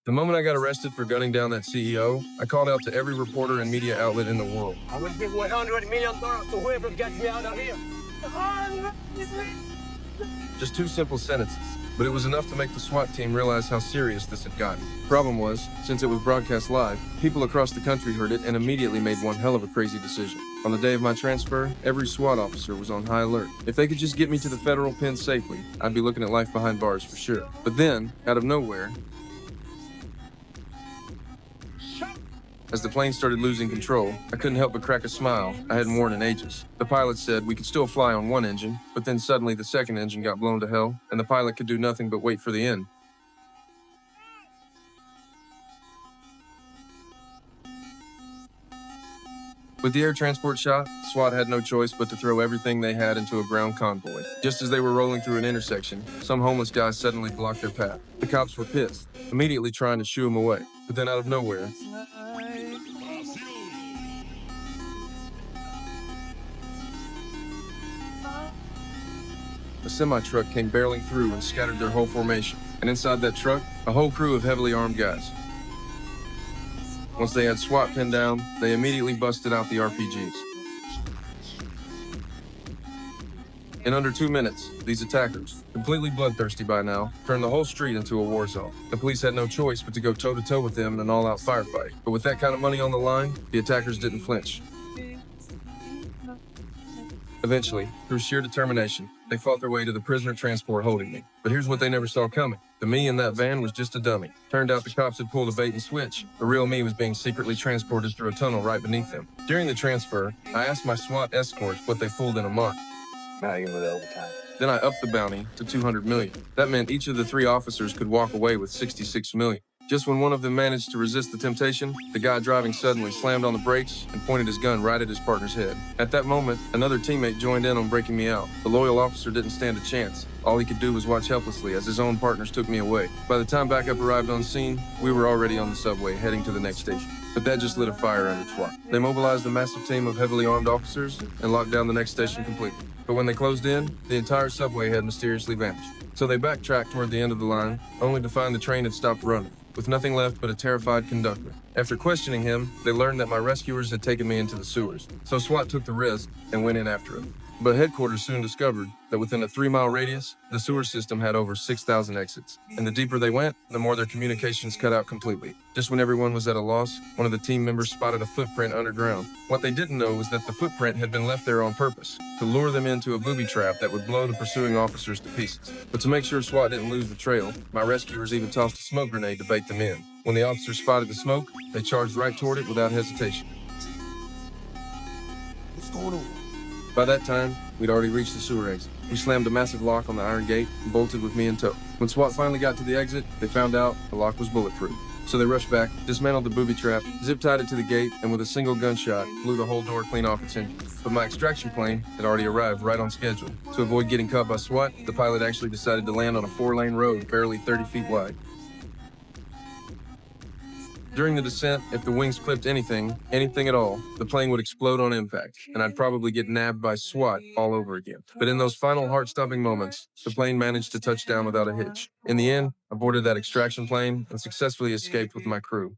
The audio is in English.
The moment I got arrested for gunning down that CEO, I called out to every reporter and media outlet in the world. I will give $100 million to whoever gets me out of here. Just two simple sentences, but it was enough to make the SWAT team realize how serious this had gotten. Problem was, since it was broadcast live, people across the country heard it and immediately made one hell of a crazy decision. On the day of my transfer, every SWAT officer was on high alert. If they could just get me to the federal pen safely, I'd be looking at life behind bars for sure. But then, out of nowhere, as the plane started losing control, I couldn't help but crack a smile I hadn't worn in ages. The pilot said we could still fly on one engine, but then suddenly the second engine got blown to hell, and the pilot could do nothing but wait for the end. With the air transport shot, SWAT had no choice but to throw everything they had into a ground convoy. Just as they were rolling through an intersection, some homeless guy suddenly blocked their path. The cops were pissed, immediately trying to shoo him away. But then out of nowhere, a semi-truck came barreling through and scattered their whole formation. And inside that truck, a whole crew of heavily armed guys. Once they had SWAT pinned down, they immediately busted out the RPGs. In under 2 minutes, these attackers, completely bloodthirsty by now, turned the whole street into a war zone. The police had no choice but to go toe-to-toe with them in an all-out firefight. But with that kind of money on the line, the attackers didn't flinch. Eventually, through sheer determination, they fought their way to the prisoner transport holding me. But here's what they never saw coming. The me in that van was just a dummy. Turned out the cops had pulled a bait and switch. The real me was being secretly transported through a tunnel right beneath them. During the transfer, I asked my SWAT escort what they fooled in a month. Not even with overtime. Then I upped the bounty to $200 million. That meant each of the 3 officers could walk away with $66 million. Just when one of them managed to resist the temptation, the guy driving suddenly slammed on the brakes and pointed his gun right at his partner's head. At that moment, another teammate joined in on breaking me out. The loyal officer didn't stand a chance. All he could do was watch helplessly as his own partners took me away. By the time backup arrived on scene, we were already on the subway heading to the next station. But that just lit a fire under SWAT. They mobilized a massive team of heavily armed officers and locked down the next station completely. But when they closed in, the entire subway had mysteriously vanished. So they backtracked toward the end of the line, only to find the train had stopped running, with nothing left but a terrified conductor. After questioning him, they learned that my rescuers had taken me into the sewers. So SWAT took the risk and went in after him. But headquarters soon discovered that within a 3-mile radius, the sewer system had over 6,000 exits. And the deeper they went, the more their communications cut out completely. Just when everyone was at a loss, one of the team members spotted a footprint underground. What they didn't know was that the footprint had been left there on purpose, to lure them into a booby trap that would blow the pursuing officers to pieces. But to make sure SWAT didn't lose the trail, my rescuers even tossed a smoke grenade to bait them in. When the officers spotted the smoke, they charged right toward it without hesitation. What's going on? By that time, we'd already reached the sewer exit. We slammed a massive lock on the iron gate and bolted with me in tow. When SWAT finally got to the exit, they found out the lock was bulletproof. So they rushed back, dismantled the booby trap, zip-tied it to the gate, and with a single gunshot, blew the whole door clean off its hinges. But my extraction plane had already arrived right on schedule. To avoid getting caught by SWAT, the pilot actually decided to land on a 4-lane road barely 30 feet wide. During the descent, if the wings clipped anything at all, the plane would explode on impact, and I'd probably get nabbed by SWAT all over again. But in those final heart-stopping moments, the plane managed to touch down without a hitch. In the end, I boarded that extraction plane and successfully escaped with my crew.